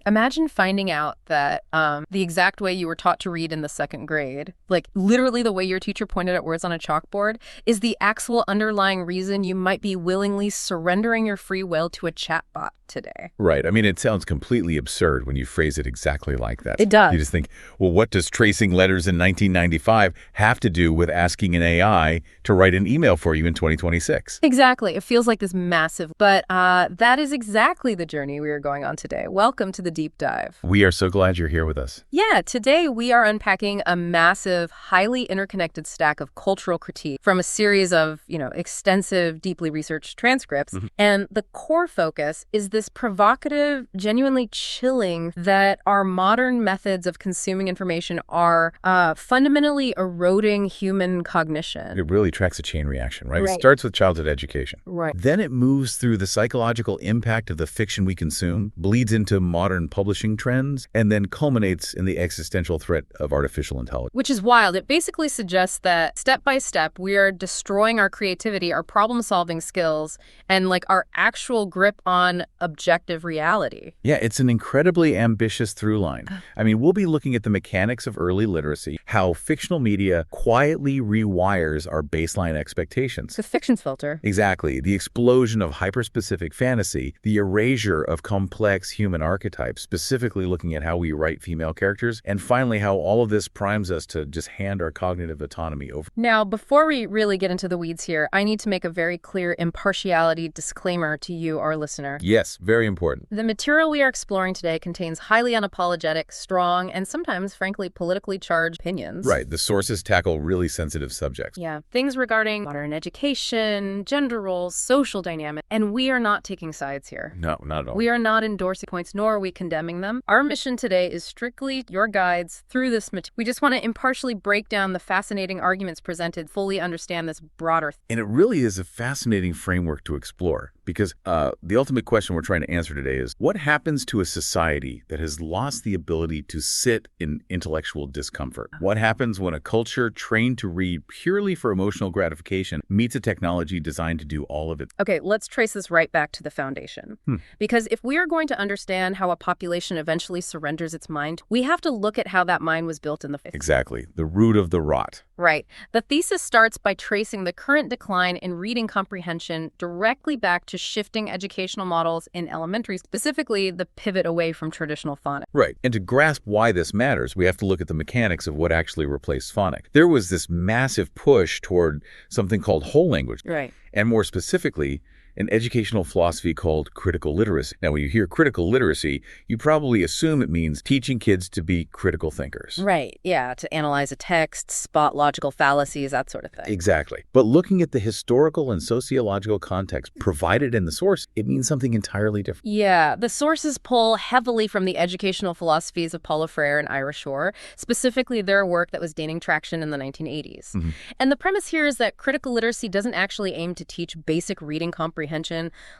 Imagine finding out that the exact way you were taught to read in the second grade, like literally the way your teacher pointed at words on a chalkboard, is the actual underlying reason you might be willingly surrendering your free will to a chatbot today. Right. I mean, it sounds completely absurd when you phrase it exactly like that. It does. You just think, well, what does tracing letters in 1995 have to do with asking an AI to write an email for you in 2026? Exactly. It feels like this massive, but that is exactly the journey we are going on today. Welcome to the deep dive. We are so glad you're here with us. Yeah, today we are unpacking a massive, highly interconnected stack of cultural critique from a series of, extensive, deeply researched transcripts. And the core focus is this provocative, genuinely chilling that our modern methods of consuming information are fundamentally eroding human cognition. It really tracks a chain reaction, right? Right. It starts with childhood education. Right. Then it moves through the psychological impact of the fiction we consume, bleeds into modern publishing trends, and then culminates in the existential threat of artificial intelligence. Which is wild. It basically suggests that step by step, we are destroying our creativity, our problem-solving skills, and our actual grip on objective reality. Yeah, it's an incredibly ambitious through line. I mean, we'll be looking at the mechanics of early literacy, how fictional media quietly rewires our baseline expectations. The fictions filter. Exactly. The explosion of hyper-specific fantasy, the erasure of complex human archetypes, specifically looking at how we write female characters, and finally how all of this primes us to just hand our cognitive autonomy over. Now, before we really get into the weeds here, I need to make a very clear impartiality disclaimer to you, our listener. Yes, very important. The material we are exploring today contains highly unapologetic, strong, and sometimes, frankly, politically charged opinions. Right. The sources tackle really sensitive subjects. Yeah. Things regarding modern education, gender roles, social dynamics, and we are not taking sides here. No, not at all. We are not endorsing points, nor are we condemning them. Our mission today is strictly your guides through this material. We just want to impartially break down the fascinating arguments presented, fully understand this broader. And it really is a fascinating framework to explore, because the ultimate question we're trying to answer today is, what happens to a society that has lost the ability to sit in intellectual discomfort? What happens when a culture trained to read purely for emotional gratification meets a technology designed to do all of it? Okay, let's trace this right back to the foundation. Because if we are going to understand how a population eventually surrenders its mind, we have to look at how that mind was built in the... Exactly. The root of the rot. Right. The thesis starts by tracing the current decline in reading comprehension directly back to shifting educational models in elementary, specifically the pivot away from traditional phonics. Right. And to grasp why this matters, we have to look at the mechanics of what actually replaced phonics. There was this massive push toward something called whole language. Right. And more specifically, an educational philosophy called critical literacy. Now, when you hear critical literacy, you probably assume it means teaching kids to be critical thinkers. Right, yeah, to analyze a text, spot logical fallacies, that sort of thing. Exactly. But looking at the historical and sociological context provided in the source, it means something entirely different. Yeah, the sources pull heavily from the educational philosophies of Paulo Freire and Ira Shore, specifically their work that was gaining traction in the 1980s. And the premise here is that critical literacy doesn't actually aim to teach basic reading comprehension,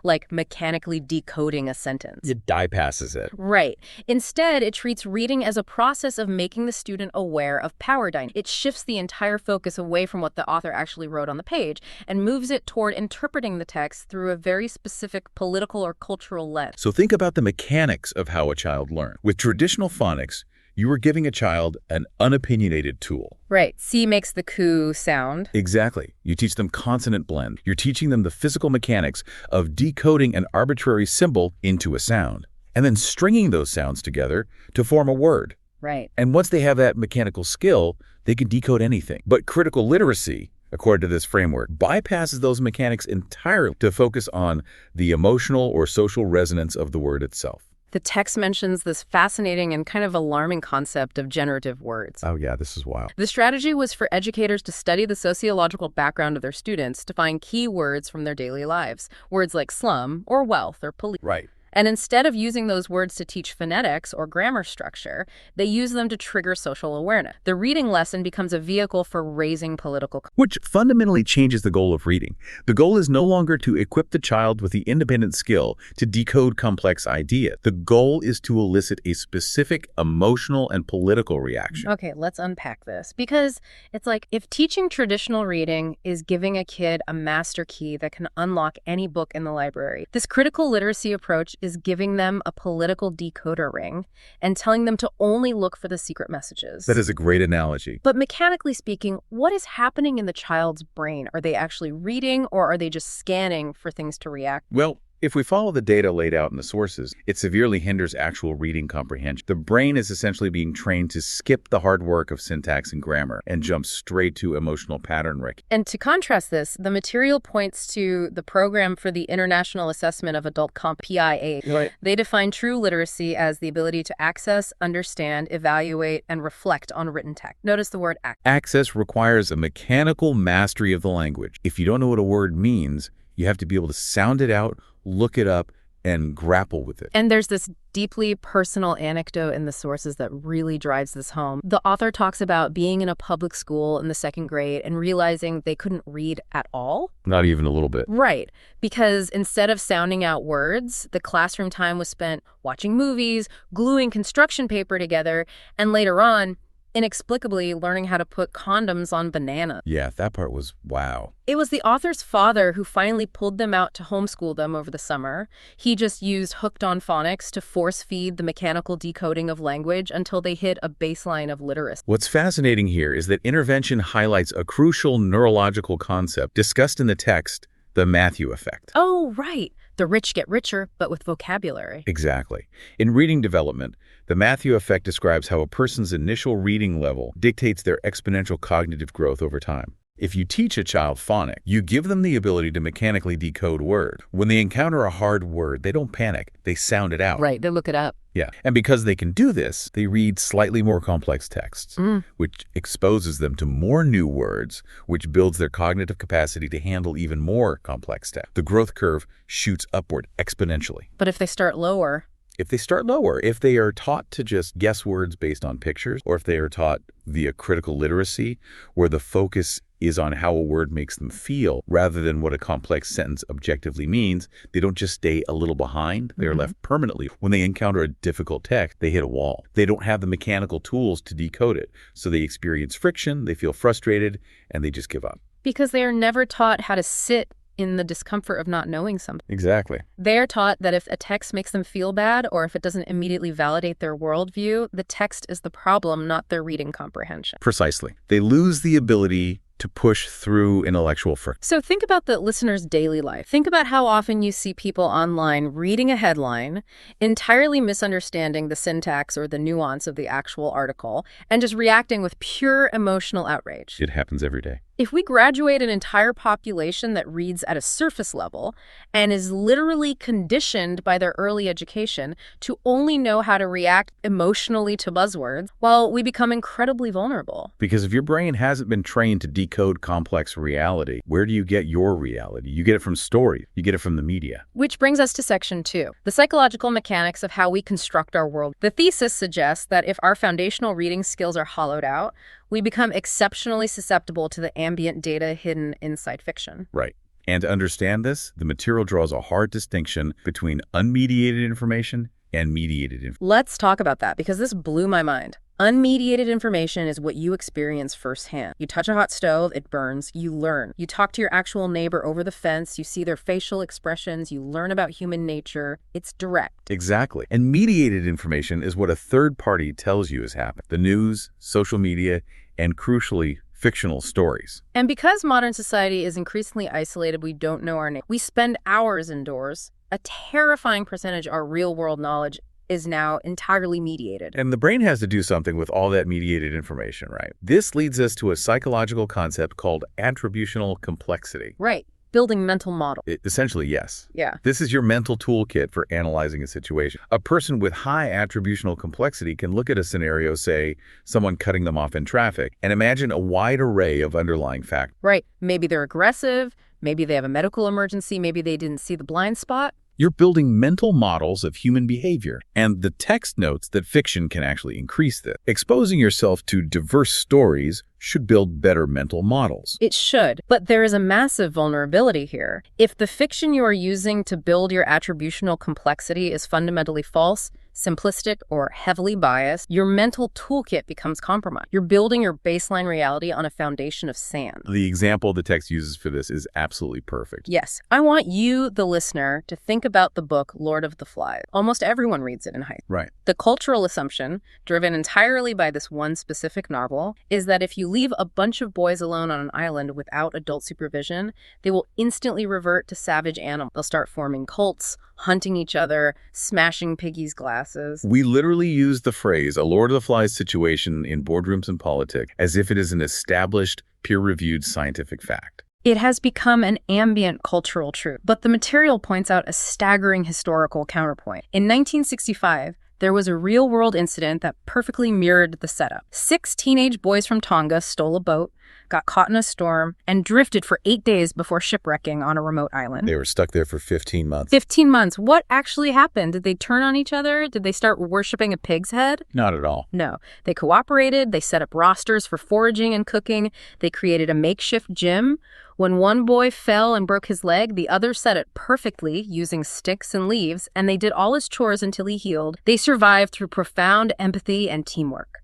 like mechanically decoding a sentence. It bypasses it. Right. Instead, it treats reading as a process of making the student aware of power dynamics. It shifts the entire focus away from what the author actually wrote on the page and moves it toward interpreting the text through a very specific political or cultural lens. So think about the mechanics of how a child learns. With traditional phonics, you were giving a child an unopinionated tool. Right. C makes the coo sound. Exactly. You teach them consonant blend. You're teaching them the physical mechanics of decoding an arbitrary symbol into a sound, and then stringing those sounds together to form a word. Right. And once they have that mechanical skill, they can decode anything. But critical literacy, according to this framework, bypasses those mechanics entirely to focus on the emotional or social resonance of the word itself. The text mentions this fascinating and kind of alarming concept of generative words. Oh yeah, this is wild. The strategy was for educators to study the sociological background of their students to find key words from their daily lives. Words like slum or wealth or police. Right. And instead of using those words to teach phonetics or grammar structure, they use them to trigger social awareness. The reading lesson becomes a vehicle for raising political... Which fundamentally changes the goal of reading. The goal is no longer to equip the child with the independent skill to decode complex ideas. The goal is to elicit a specific emotional and political reaction. Okay, let's unpack this. Because it's like, if teaching traditional reading is giving a kid a master key that can unlock any book in the library, this critical literacy approach is giving them a political decoder ring and telling them to only look for the secret messages. That is a great analogy. But mechanically speaking, what is happening in the child's brain? Are they actually reading, or are they just scanning for things to react? Well, if we follow the data laid out in the sources, it severely hinders actual reading comprehension. The brain is essentially being trained to skip the hard work of syntax and grammar and jump straight to emotional pattern recognition. And to contrast this, the material points to the Program for the International Assessment of Adult Comp, PIA. Right. They define true literacy as the ability to access, understand, evaluate, and reflect on written text. Notice the word access. Access requires a mechanical mastery of the language. If you don't know what a word means, you have to be able to sound it out, look it up, and grapple with it. And there's this deeply personal anecdote in the sources that really drives this home. The author talks about being in a public school in the 2nd grade and realizing they couldn't read at all. Not even a little bit. Right, because instead of sounding out words, the classroom time was spent watching movies, gluing construction paper together, and later on, inexplicably learning how to put condoms on bananas. Yeah, that part was wow. It was the author's father who finally pulled them out to homeschool them over the summer. He just used hooked on phonics to force feed the mechanical decoding of language until they hit a baseline of literacy. What's fascinating here is that intervention highlights a crucial neurological concept discussed in the text, the Matthew effect. Oh, right. The rich get richer, but with vocabulary. Exactly. In reading development, the Matthew effect describes how a person's initial reading level dictates their exponential cognitive growth over time. If you teach a child phonics, you give them the ability to mechanically decode words. When they encounter a hard word, they don't panic. They sound it out. Right, they look it up. Yeah, and because they can do this, they read slightly more complex texts, which exposes them to more new words, which builds their cognitive capacity to handle even more complex text. The growth curve shoots upward exponentially. But if they start lower, if they are taught to just guess words based on pictures, or if they are taught via critical literacy, where the focus is on how a word makes them feel rather than what a complex sentence objectively means, they don't just stay a little behind, they are left permanently. When they encounter a difficult text, they hit a wall. They don't have the mechanical tools to decode it, so they experience friction, they feel frustrated, and they just give up. Because they are never taught how to sit in the discomfort of not knowing something. Exactly. They're taught that if a text makes them feel bad or if it doesn't immediately validate their worldview, the text is the problem, not their reading comprehension. Precisely. They lose the ability to push through intellectual friction. So think about the listener's daily life. Think about how often you see people online reading a headline, entirely misunderstanding the syntax or the nuance of the actual article, and just reacting with pure emotional outrage. It happens every day. If we graduate an entire population that reads at a surface level and is literally conditioned by their early education to only know how to react emotionally to buzzwords, well, we become incredibly vulnerable. Because if your brain hasn't been trained to decode complex reality, where do you get your reality? You get it from stories. You get it from the media. Which brings us to section 2, the psychological mechanics of how we construct our world. The thesis suggests that if our foundational reading skills are hollowed out, we become exceptionally susceptible to the ambient data hidden inside fiction. Right. And to understand this, the material draws a hard distinction between unmediated information and mediated information. Let's talk about that, because this blew my mind. Unmediated information is what you experience firsthand. You touch a hot stove, it burns, you learn. You talk to your actual neighbor over the fence, you see their facial expressions, you learn about human nature. It's direct. Exactly. And mediated information is what a third party tells you has happened. The news, social media, and crucially, fictional stories. And because modern society is increasingly isolated, we don't know our name. We spend hours indoors. A terrifying percentage of our real-world knowledge is now entirely mediated. And the brain has to do something with all that mediated information, right? This leads us to a psychological concept called attributional complexity. Right. Building mental models. Essentially, yes. Yeah. This is your mental toolkit for analyzing a situation. A person with high attributional complexity can look at a scenario, say, someone cutting them off in traffic, and imagine a wide array of underlying factors. Right. Maybe they're aggressive. Maybe they have a medical emergency. Maybe they didn't see the blind spot. You're building mental models of human behavior, and the text notes that fiction can actually increase this. Exposing yourself to diverse stories should build better mental models. It should, but there is a massive vulnerability here. If the fiction you are using to build your attributional complexity is fundamentally false, simplistic or heavily biased, your mental toolkit becomes compromised. You're building your baseline reality on a foundation of sand. The example the text uses for this is absolutely perfect. Yes, I want you, the listener, to think about the book Lord of the Flies. Almost everyone reads it in high school. Right. The cultural assumption, driven entirely by this one specific novel, is that if you leave a bunch of boys alone on an island without adult supervision, they will instantly revert to savage animals. They'll start forming cults, hunting each other, smashing piggies' glasses. We literally use the phrase a Lord of the Flies situation in boardrooms and politics as if it is an established, peer-reviewed scientific fact. It has become an ambient cultural truth, but the material points out a staggering historical counterpoint. In 1965, there was a real-world incident that perfectly mirrored the setup. 6 teenage boys from Tonga stole a boat, got caught in a storm, and drifted for 8 days before shipwrecking on a remote island. They were stuck there for 15 months. 15 months. What actually happened? Did they turn on each other? Did they start worshiping a pig's head? Not at all. No. They cooperated. They set up rosters for foraging and cooking. They created a makeshift gym. When one boy fell and broke his leg, the other set it perfectly using sticks and leaves, and they did all his chores until he healed. They survived through profound empathy and teamwork.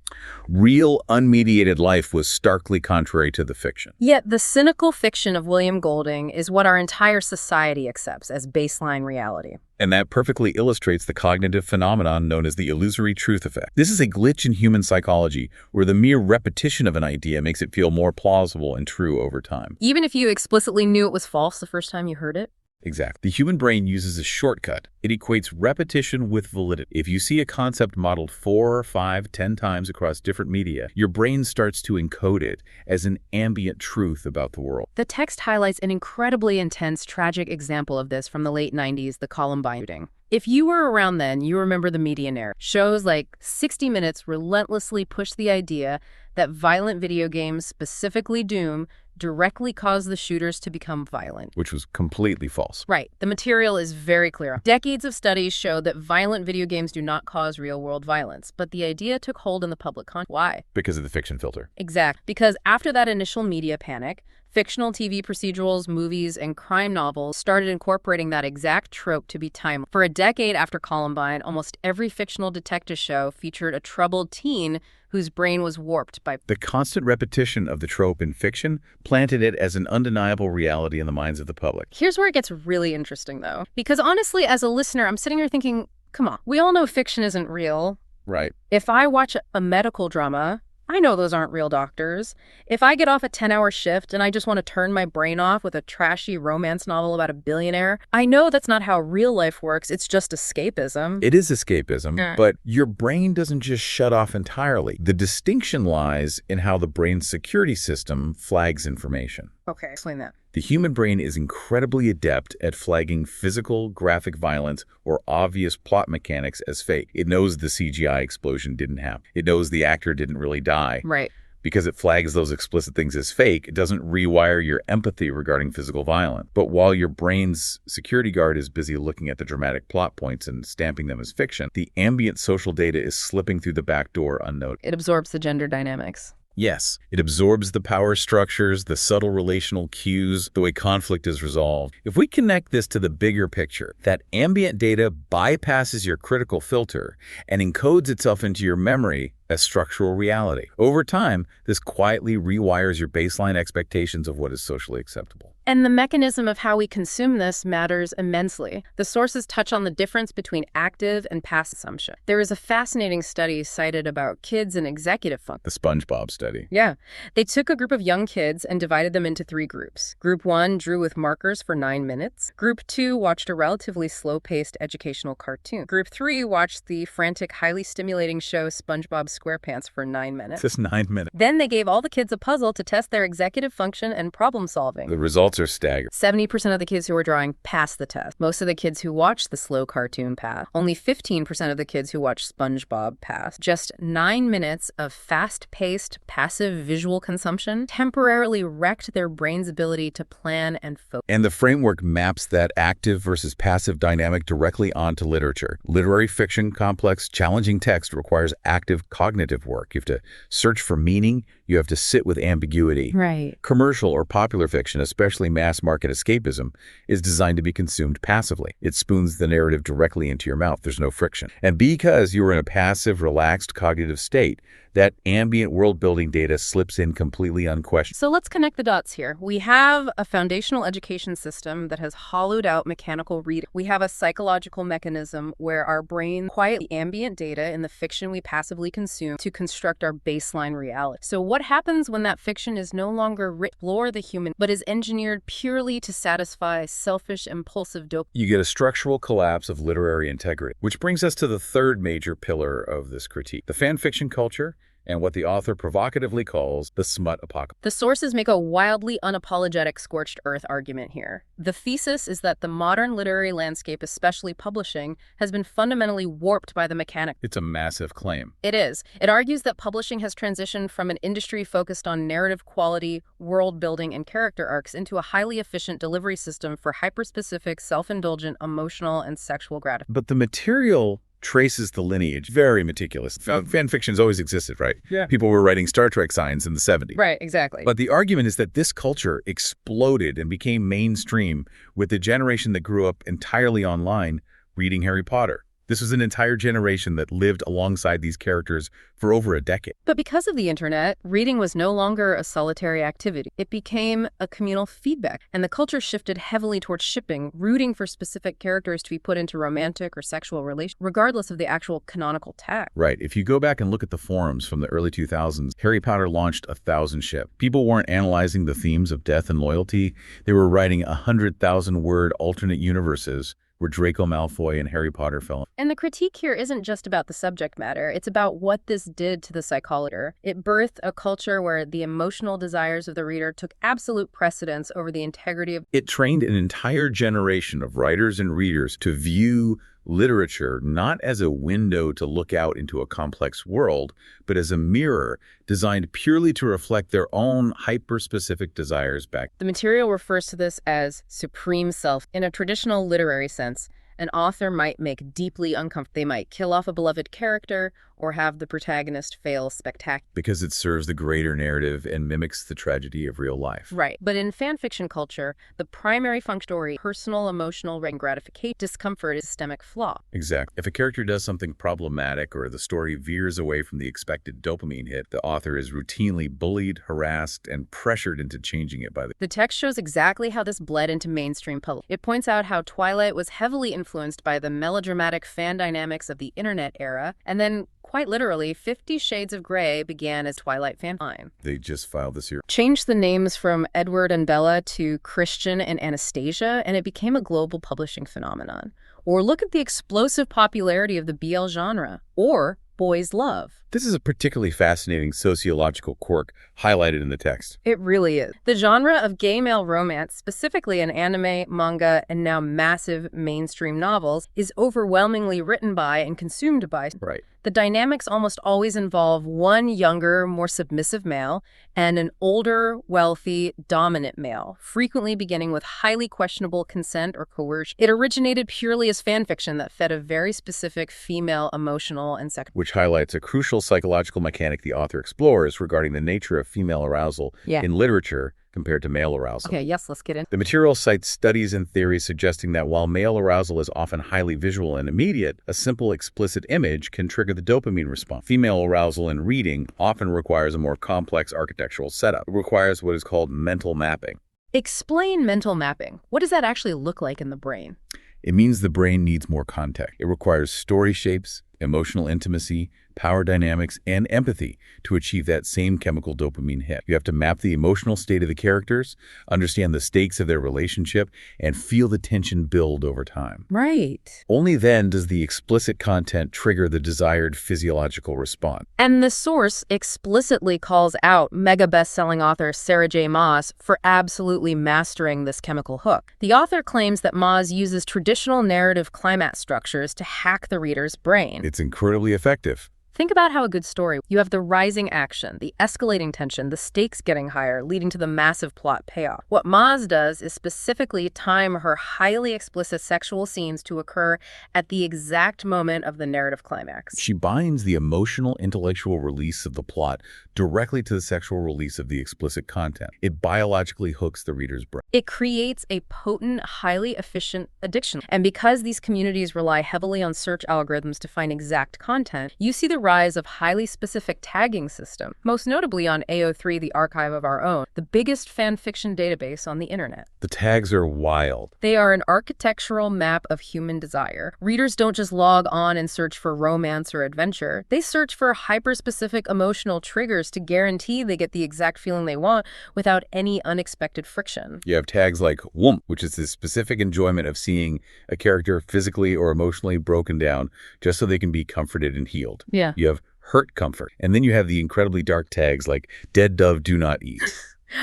Real, unmediated life was starkly contrary to the fiction. Yet the cynical fiction of William Golding is what our entire society accepts as baseline reality. And that perfectly illustrates the cognitive phenomenon known as the illusory truth effect. This is a glitch in human psychology where the mere repetition of an idea makes it feel more plausible and true over time. Even if you explicitly knew it was false the first time you heard it? Exactly. The human brain uses a shortcut. It equates repetition with validity. If you see a concept modeled 4, 5, 10 times across different media, your brain starts to encode it as an ambient truth about the world. The text highlights an incredibly intense, tragic example of this from the late 90s, the Columbine shooting. If you were around then, you remember the media narrative. Shows like 60 Minutes relentlessly push the idea that violent video games, specifically Doom, directly cause the shooters to become violent. Which was completely false. Right. The material is very clear. Decades of studies show that violent video games do not cause real-world violence, but the idea took hold in the public consciousness. Why? Because of the fiction filter. Exact. Because after that initial media panic, fictional TV procedurals, movies, and crime novels started incorporating that exact trope to be timely. For a decade after Columbine, almost every fictional detective show featured a troubled teen whose brain was warped by... The constant repetition of the trope in fiction planted it as an undeniable reality in the minds of the public. Here's where it gets really interesting, though. Because honestly, as a listener, I'm sitting here thinking, come on, we all know fiction isn't real. Right. If I watch a medical drama, I know those aren't real doctors. If I get off a 10-hour shift and I just want to turn my brain off with a trashy romance novel about a billionaire, I know that's not how real life works. It's just escapism. It is escapism, but your brain doesn't just shut off entirely. The distinction lies in how the brain's security system flags information. Okay, explain that. The human brain is incredibly adept at flagging physical, graphic violence or obvious plot mechanics as fake. It knows the CGI explosion didn't happen. It knows the actor didn't really die. Right. Because it flags those explicit things as fake, it doesn't rewire your empathy regarding physical violence. But while your brain's security guard is busy looking at the dramatic plot points and stamping them as fiction, the ambient social data is slipping through the back door unnoticed. It absorbs the gender dynamics. Yes, it absorbs the power structures, the subtle relational cues, the way conflict is resolved. If we connect this to the bigger picture, that ambient data bypasses your critical filter and encodes itself into your memory as structural reality. Over time, this quietly rewires your baseline expectations of what is socially acceptable. And the mechanism of how we consume this matters immensely. The sources touch on the difference between active and passive assumption. There is a fascinating study cited about kids and executive function. The SpongeBob study. Yeah. They took a group of young kids and divided them into 3 groups. Group 1 drew with markers for 9 minutes. Group 2 watched a relatively slow-paced educational cartoon. Group 3 watched the frantic, highly stimulating show SpongeBob SquarePants for 9 minutes. Just 9 minutes. Then they gave all the kids a puzzle to test their executive function and problem solving. The results are staggering. 70% of the kids who were drawing passed the test. Most of the kids who watched the slow cartoon passed. Only 15% of the kids who watched SpongeBob passed. Just 9 minutes of fast-paced, passive visual consumption temporarily wrecked their brain's ability to plan and focus. And the framework maps that active versus passive dynamic directly onto literature. Literary fiction, complex, challenging text requires active cognitive work. You have to search for meaning, You have to sit with ambiguity. Right. Commercial or popular fiction, especially mass-market escapism, is designed to be consumed passively. It spoons the narrative directly into your mouth. There's no friction. And because you are in a passive, relaxed cognitive state, that ambient world-building data slips in completely unquestioned. So let's connect the dots here. We have a foundational education system that has hollowed out mechanical reading. We have a psychological mechanism where our brain quietly ambient data in the fiction we passively consume to construct our baseline reality. So what happens when that fiction is no longer explore the human, but is engineered purely to satisfy selfish, impulsive dopamine? You get a structural collapse of literary integrity, which brings us to the third major pillar of this critique, the fan fiction culture and what the author provocatively calls the smut apocalypse. The sources make a wildly unapologetic scorched earth argument here. The thesis is that the modern literary landscape, especially publishing, has been fundamentally warped by the mechanics. It's a massive claim. It is. It argues that publishing has transitioned from an industry focused on narrative quality, world building, and character arcs into a highly efficient delivery system for hyper-specific, self-indulgent, emotional, and sexual gratification. But the material traces the lineage very meticulous. Fan fiction's always existed, right? Yeah. People were writing Star Trek signs in the 70s. Right, exactly. But the argument is that this culture exploded and became mainstream with the generation that grew up entirely online reading Harry Potter. This was an entire generation that lived alongside these characters for over a decade. But because of the internet, reading was no longer a solitary activity. It became a communal feedback, and the culture shifted heavily towards shipping, rooting for specific characters to be put into romantic or sexual relations, regardless of the actual canonical tag. Right. If you go back and look at the forums from the early 2000s, Harry Potter launched 1,000 ship. People weren't analyzing the themes of death and loyalty. They were writing 100,000-word alternate universes where Draco Malfoy and Harry Potter fell in. And the critique here isn't just about the subject matter. It's about what this did to the psychology. It birthed a culture where the emotional desires of the reader took absolute precedence over the integrity of... It trained an entire generation of writers and readers to view literature not as a window to look out into a complex world, but as a mirror designed purely to reflect their own hyper-specific desires back. The material refers to this as supreme self. In a traditional literary sense, an author might make deeply uncomfortable. They might kill off a beloved character or have the protagonist fail spectacularly. Because it serves the greater narrative and mimics the tragedy of real life. Right. But in fan fiction culture, the primary function story, personal, emotional, and gratification, discomfort is a systemic flaw. Exactly. If a character does something problematic or the story veers away from the expected dopamine hit, the author is routinely bullied, harassed, and pressured into changing it by the... The text shows exactly how this bled into mainstream public. It points out how Twilight was heavily influenced by the melodramatic fan dynamics of the internet era, and then quite literally, 50 Shades of Grey began as Twilight fanline. They just filed this year. Changed the names from Edward and Bella to Christian and Anastasia, and it became a global publishing phenomenon. Or look at the explosive popularity of the BL genre, or boys' love. This is a particularly fascinating sociological quirk highlighted in the text. It really is. The genre of gay male romance, specifically in anime, manga, and now massive mainstream novels, is overwhelmingly written by and consumed by. Right. The dynamics almost always involve one younger, more submissive male and an older, wealthy, dominant male, frequently beginning with highly questionable consent or coercion. It originated purely as fan fiction that fed a very specific female emotional and sexual... Which highlights a crucial psychological mechanic the author explores regarding the nature of female arousal in literature compared to male arousal. Okay, yes, let's get in. The material cites studies and theories suggesting that while male arousal is often highly visual and immediate, a simple explicit image can trigger the dopamine response. Female arousal in reading often requires a more complex architectural setup. It requires what is called mental mapping. Explain mental mapping. What does that actually look like in the brain? It means the brain needs more context. It requires story shapes, emotional intimacy, power dynamics, and empathy to achieve that same chemical dopamine hit. You have to map the emotional state of the characters, understand the stakes of their relationship, and feel the tension build over time. Right. Only then does the explicit content trigger the desired physiological response. And the source explicitly calls out mega best-selling author Sarah J. Maas for absolutely mastering this chemical hook. The author claims that Maas uses traditional narrative climax structures to hack the reader's brain. It's incredibly effective. Think about how a good story, you have the rising action, the escalating tension, the stakes getting higher, leading to the massive plot payoff. What Maz does is specifically time her highly explicit sexual scenes to occur at the exact moment of the narrative climax. She binds the emotional, intellectual release of the plot directly to the sexual release of the explicit content. It biologically hooks the reader's brain. It creates a potent, highly efficient addiction. And because these communities rely heavily on search algorithms to find exact content, you see the rise of highly specific tagging systems, most notably on AO3, the Archive of Our Own, the biggest fan fiction database on the internet. The tags are wild. They are an architectural map of human desire. Readers don't just log on and search for romance or adventure. They search for hyper-specific emotional triggers to guarantee they get the exact feeling they want without any unexpected friction. You have tags like whoomp, which is the specific enjoyment of seeing a character physically or emotionally broken down just so they can be comforted and healed. Yeah. You have hurt comfort. And then you have the incredibly dark tags like dead dove do not eat.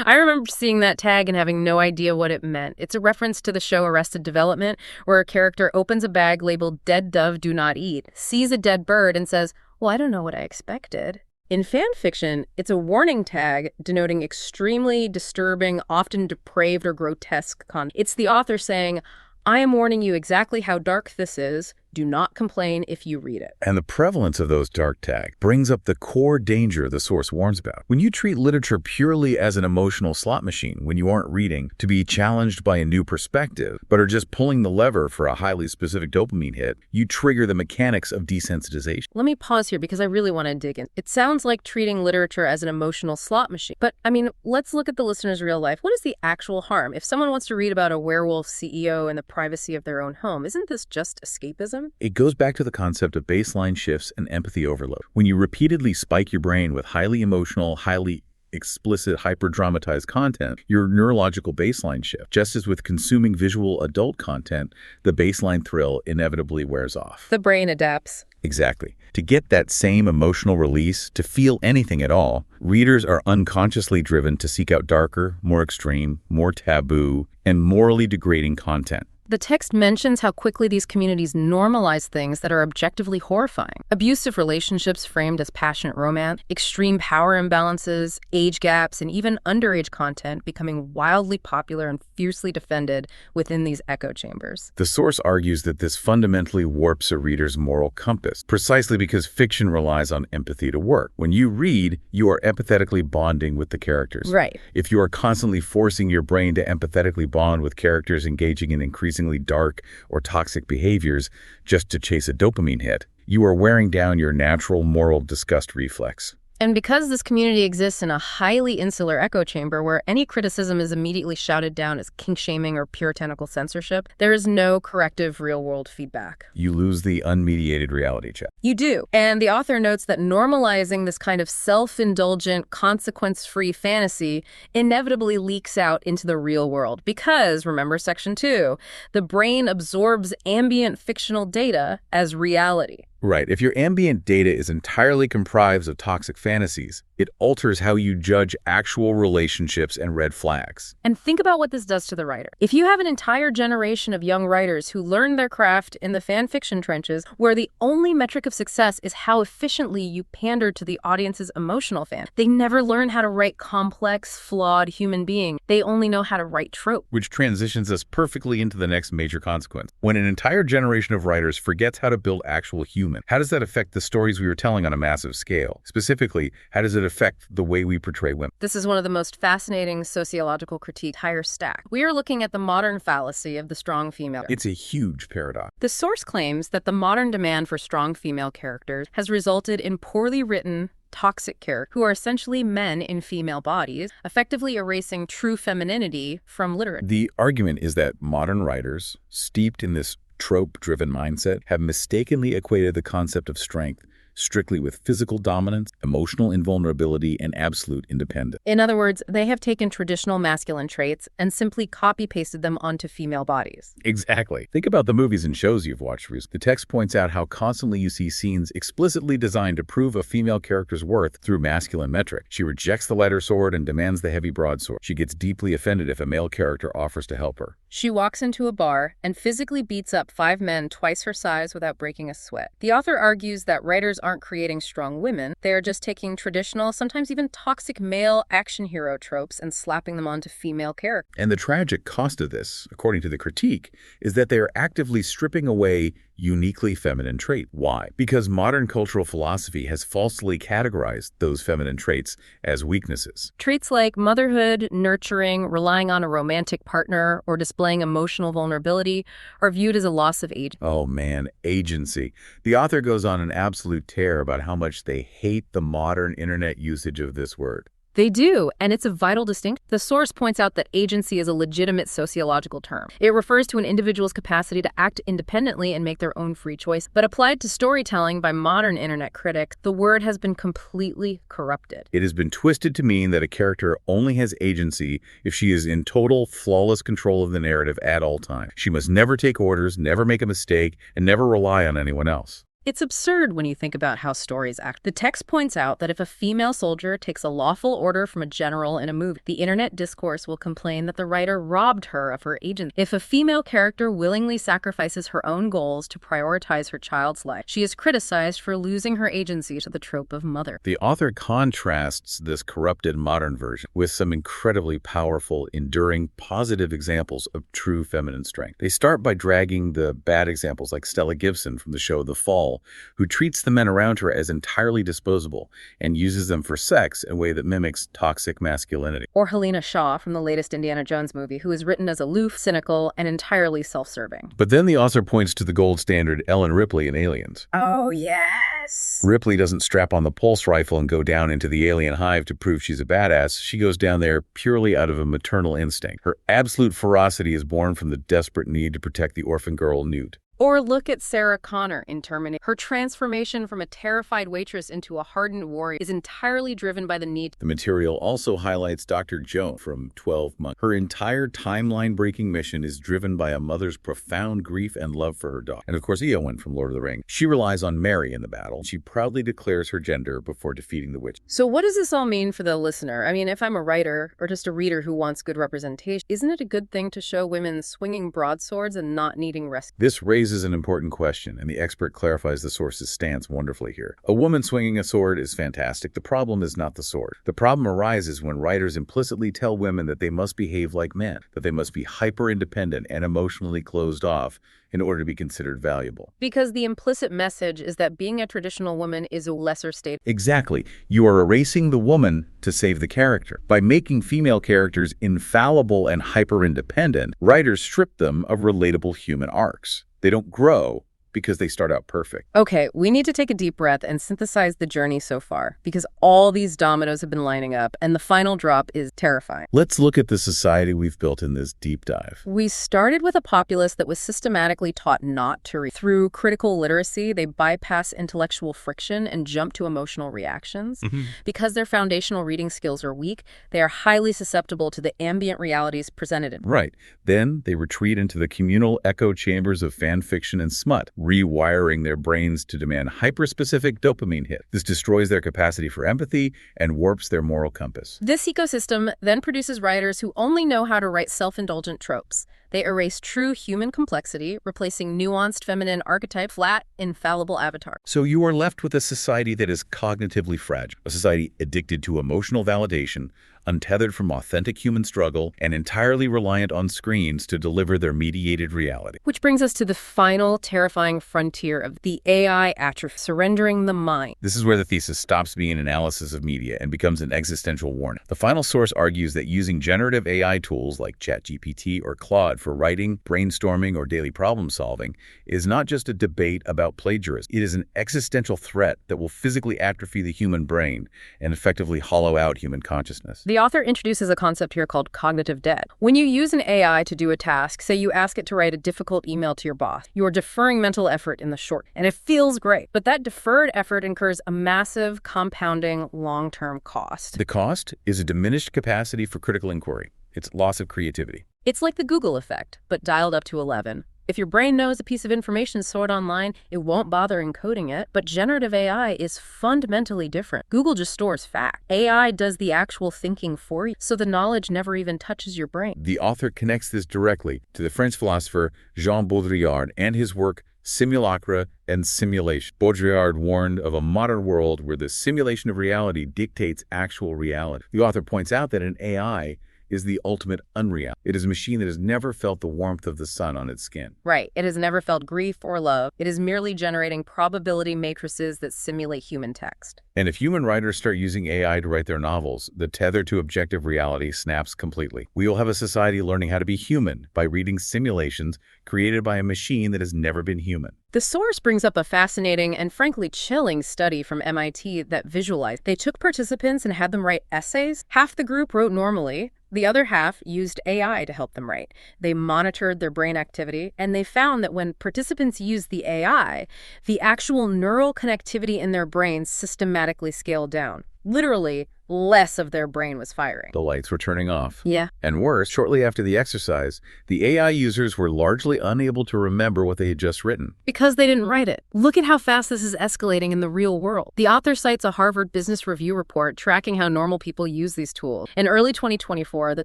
I remember seeing that tag and having no idea what it meant. It's a reference to the show Arrested Development, where a character opens a bag labeled "Dead Dove Do Not Eat," sees a dead bird, and says, "Well, I don't know what I expected." In fan fiction, it's a warning tag denoting extremely disturbing, often depraved or grotesque content. It's the author saying, "I am warning you exactly how dark this is. Do not complain if you read it." And the prevalence of those dark tags brings up the core danger the source warns about. When you treat literature purely as an emotional slot machine, when you aren't reading to be challenged by a new perspective, but are just pulling the lever for a highly specific dopamine hit, you trigger the mechanics of desensitization. Let me pause here because I really want to dig in. It sounds like treating literature as an emotional slot machine. But, let's look at the listener's real life. What is the actual harm? If someone wants to read about a werewolf CEO in the privacy of their own home, isn't this just escapism? It goes back to the concept of baseline shifts and empathy overload. When you repeatedly spike your brain with highly emotional, highly explicit, hyper-dramatized content, your neurological baseline shift. Just as with consuming visual adult content, the baseline thrill inevitably wears off. The brain adapts. Exactly. To get that same emotional release, to feel anything at all, readers are unconsciously driven to seek out darker, more extreme, more taboo, and morally degrading content. The text mentions how quickly these communities normalize things that are objectively horrifying. Abusive relationships framed as passionate romance, extreme power imbalances, age gaps, and even underage content becoming wildly popular and fiercely defended within these echo chambers. The source argues that this fundamentally warps a reader's moral compass, precisely because fiction relies on empathy to work. When you read, you are empathetically bonding with the characters. Right. If you are constantly forcing your brain to empathetically bond with characters engaging in increasingly dark or toxic behaviors just to chase a dopamine hit, you are wearing down your natural moral disgust reflex. And because this community exists in a highly insular echo chamber where any criticism is immediately shouted down as kink-shaming or puritanical censorship, there is no corrective real-world feedback. You lose the unmediated reality check. You do. And the author notes that normalizing this kind of self-indulgent, consequence-free fantasy inevitably leaks out into the real world because, remember Section 2, the brain absorbs ambient fictional data as reality. Right. If your ambient data is entirely comprised of toxic fantasies, it alters how you judge actual relationships and red flags. And think about what this does to the writer. If you have an entire generation of young writers who learn their craft in the fan fiction trenches, where the only metric of success is how efficiently you pander to the audience's emotional fan, they never learn how to write complex, flawed human beings. They only know how to write trope. Which transitions us perfectly into the next major consequence. When an entire generation of writers forgets how to build actual humans, how does that affect the stories we were telling on a massive scale? Specifically, how does it affect the way we portray women? This is one of the most fascinating sociological critiques, higher stack. We are looking at the modern fallacy of the strong female. It's a huge paradox. The source claims that the modern demand for strong female characters has resulted in poorly written, toxic characters who are essentially men in female bodies, effectively erasing true femininity from literature. The argument is that modern writers, steeped in this trope-driven mindset, have mistakenly equated the concept of strength strictly with physical dominance, emotional invulnerability, and absolute independence. In other words, they have taken traditional masculine traits and simply copy-pasted them onto female bodies. Exactly. Think about the movies and shows you've watched recently. The text points out how constantly you see scenes explicitly designed to prove a female character's worth through masculine metric. She rejects the lighter sword and demands the heavy broadsword. She gets deeply offended if a male character offers to help her. She walks into a bar and physically beats up 5 men twice her size without breaking a sweat. The author argues that writers aren't creating strong women. They are just taking traditional, sometimes even toxic male action hero tropes and slapping them onto female characters. And the tragic cost of this, according to the critique, is that they are actively stripping away uniquely feminine trait. Why? Because modern cultural philosophy has falsely categorized those feminine traits as weaknesses. Traits like motherhood, nurturing, relying on a romantic partner, or displaying emotional vulnerability are viewed as a loss of agency. Oh man, agency. The author goes on an absolute tear about how much they hate the modern internet usage of this word. They do, and it's a vital distinction. The source points out that agency is a legitimate sociological term. It refers to an individual's capacity to act independently and make their own free choice. But applied to storytelling by modern internet critics, the word has been completely corrupted. It has been twisted to mean that a character only has agency if she is in total, flawless control of the narrative at all times. She must never take orders, never make a mistake, and never rely on anyone else. It's absurd when you think about how stories act. The text points out that if a female soldier takes a lawful order from a general in a movie, the internet discourse will complain that the writer robbed her of her agency. If a female character willingly sacrifices her own goals to prioritize her child's life, she is criticized for losing her agency to the trope of mother. The author contrasts this corrupted modern version with some incredibly powerful, enduring, positive examples of true feminine strength. They start by dragging the bad examples like Stella Gibson from the show The Fall, who treats the men around her as entirely disposable and uses them for sex in a way that mimics toxic masculinity. Or Helena Shaw from the latest Indiana Jones movie, who is written as aloof, cynical, and entirely self-serving. But then the author points to the gold standard Ellen Ripley in Aliens. Oh, yes! Ripley doesn't strap on the pulse rifle and go down into the alien hive to prove she's a badass. She goes down there purely out of a maternal instinct. Her absolute ferocity is born from the desperate need to protect the orphan girl Newt. Or look at Sarah Connor in Terminator. Her transformation from a terrified waitress into a hardened warrior is entirely driven by the need. The material also highlights Dr. Joan from 12 Months. Her entire timeline-breaking mission is driven by a mother's profound grief and love for her daughter. And of course, Eowyn from Lord of the Rings. She relies on Mary in the battle. She proudly declares her gender before defeating the witch. So what does this all mean for the listener? I mean, if I'm a writer or just a reader who wants good representation, isn't it a good thing to show women swinging broadswords and not needing rescue? This raises an important question, and the expert clarifies the source's stance wonderfully here. A woman swinging a sword is fantastic. The problem is not the sword. The problem arises when writers implicitly tell women that they must behave like men, that they must be hyper-independent and emotionally closed off in order to be considered valuable. Because the implicit message is that being a traditional woman is a lesser state. Exactly. You are erasing the woman to save the character. By making female characters infallible and hyper-independent, writers strip them of relatable human arcs. They don't grow because they start out perfect. Okay, we need to take a deep breath and synthesize the journey so far, because all these dominoes have been lining up, and the final drop is terrifying. Let's look at the society we've built in this deep dive. We started with a populace that was systematically taught not to read. Through critical literacy, they bypass intellectual friction and jump to emotional reactions. Because their foundational reading skills are weak, they are highly susceptible to the ambient realities presented. Right. Then they retreat into the communal echo chambers of fan fiction and smut, rewiring their brains to demand hyper-specific dopamine hits. This destroys their capacity for empathy and warps their moral compass. This ecosystem then produces writers who only know how to write self-indulgent tropes. They erase true human complexity, replacing nuanced feminine archetype, flat, infallible avatar. So you are left with a society that is cognitively fragile, a society addicted to emotional validation, untethered from authentic human struggle, and entirely reliant on screens to deliver their mediated reality. Which brings us to the final terrifying frontier of the AI atrophy, surrendering the mind. This is where the thesis stops being an analysis of media and becomes an existential warning. The final source argues that using generative AI tools like ChatGPT or Claude for writing, brainstorming, or daily problem solving is not just a debate about plagiarism. It is an existential threat that will physically atrophy the human brain and effectively hollow out human consciousness. The author introduces a concept here called cognitive debt. When you use an AI to do a task, say you ask it to write a difficult email to your boss, you are deferring mental effort in the short, and it feels great. But that deferred effort incurs a massive, compounding, long-term cost. The cost is a diminished capacity for critical inquiry. It's loss of creativity. It's like the Google effect, but dialed up to 11. If your brain knows a piece of information stored online, it won't bother encoding it. But generative AI is fundamentally different. Google just stores facts. AI does the actual thinking for you, so the knowledge never even touches your brain. The author connects this directly to the French philosopher Jean Baudrillard and his work simulacra and simulation. Baudrillard warned of a modern world where the simulation of reality dictates actual reality. The author points out that an AI is the ultimate unreality. It is a machine that has never felt the warmth of the sun on its skin. Right. It has never felt grief or love. It is merely generating probability matrices that simulate human text. And if human writers start using AI to write their novels, the tether to objective reality snaps completely. We will have a society learning how to be human by reading simulations created by a machine that has never been human. The source brings up a fascinating and frankly chilling study from MIT that visualized. They took participants and had them write essays. Half the group wrote normally. The other half used AI to help them write. They monitored their brain activity, and they found that when participants used the AI, the actual neural connectivity in their brains systematically scaled down. Literally, less of their brain was firing. The lights were turning off. Yeah. And worse, shortly after the exercise, the AI users were largely unable to remember what they had just written. Because they didn't write it. Look at how fast this is escalating in the real world. The author cites a Harvard Business Review report tracking how normal people use these tools. In early 2024, the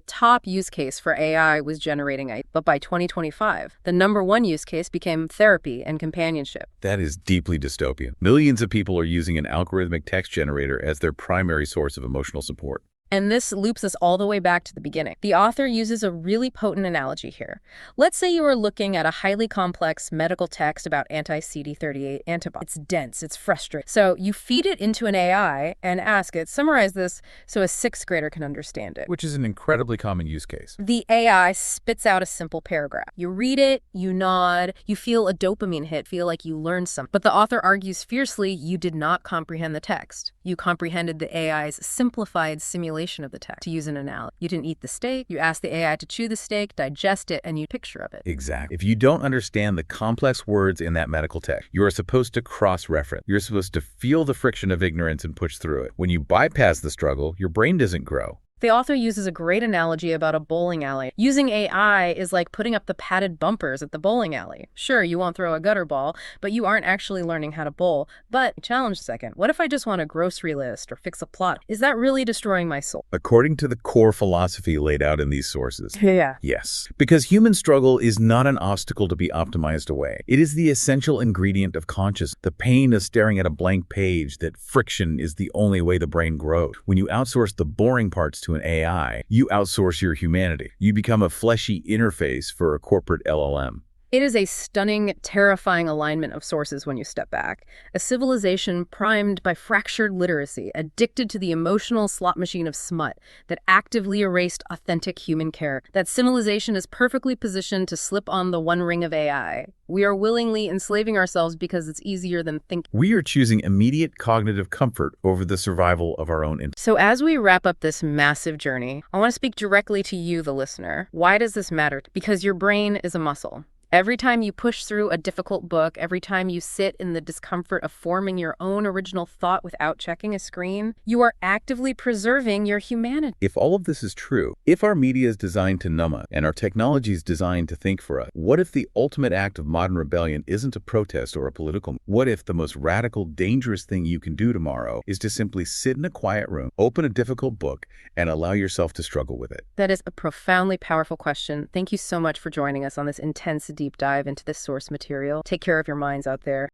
top use case for AI was generating AI, but by 2025, the #1 use case became therapy and companionship. That is deeply dystopian. Millions of people are using an algorithmic text generator as their primary source of emotional support. And this loops us all the way back to the beginning. The author uses a really potent analogy here. Let's say you are looking at a highly complex medical text about anti-CD38 antibodies. It's dense, it's frustrating. So you feed it into an AI and ask it, summarize this so a 6th grader can understand it. Which is an incredibly common use case. The AI spits out a simple paragraph. You read it, you nod, you feel a dopamine hit, feel like you learned something. But the author argues fiercely, you did not comprehend the text. You comprehended the AI's simplified simulation of the text. To use an analogy, you didn't eat the steak, you asked the AI to chew the steak, digest it, and you picture of it. Exactly. If you don't understand the complex words in that medical text, you are supposed to cross-reference. You're supposed to feel the friction of ignorance and push through it. When you bypass the struggle, your brain doesn't grow. The author uses a great analogy about a bowling alley. Using AI is like putting up the padded bumpers at the bowling alley. Sure, you won't throw a gutter ball, but you aren't actually learning how to bowl. But, challenge second, what if I just want a grocery list or fix a plot? Is that really destroying my soul? According to the core philosophy laid out in these sources, Yeah. yes. Because human struggle is not an obstacle to be optimized away. It is the essential ingredient of consciousness. The pain of staring at a blank page, that friction is the only way the brain grows. When you outsource the boring parts to an AI, you outsource your humanity. You become a fleshy interface for a corporate LLM. It is a stunning, terrifying alignment of sources when you step back. A civilization primed by fractured literacy, addicted to the emotional slot machine of smut that actively erased authentic human care. That civilization is perfectly positioned to slip on the one ring of AI. We are willingly enslaving ourselves because it's easier than thinking. We are choosing immediate cognitive comfort over the survival of our own intellect. So as we wrap up this massive journey, I want to speak directly to you, the listener. Why does this matter? Because your brain is a muscle. Every time you push through a difficult book, every time you sit in the discomfort of forming your own original thought without checking a screen, you are actively preserving your humanity. If all of this is true, if our media is designed to numb us and our technology is designed to think for us, what if the ultimate act of modern rebellion isn't a protest or a political movement? What if the most radical, dangerous thing you can do tomorrow is to simply sit in a quiet room, open a difficult book, and allow yourself to struggle with it? That is a profoundly powerful question. Thank you so much for joining us on this intense deep dive into this source material. Take care of your minds out there.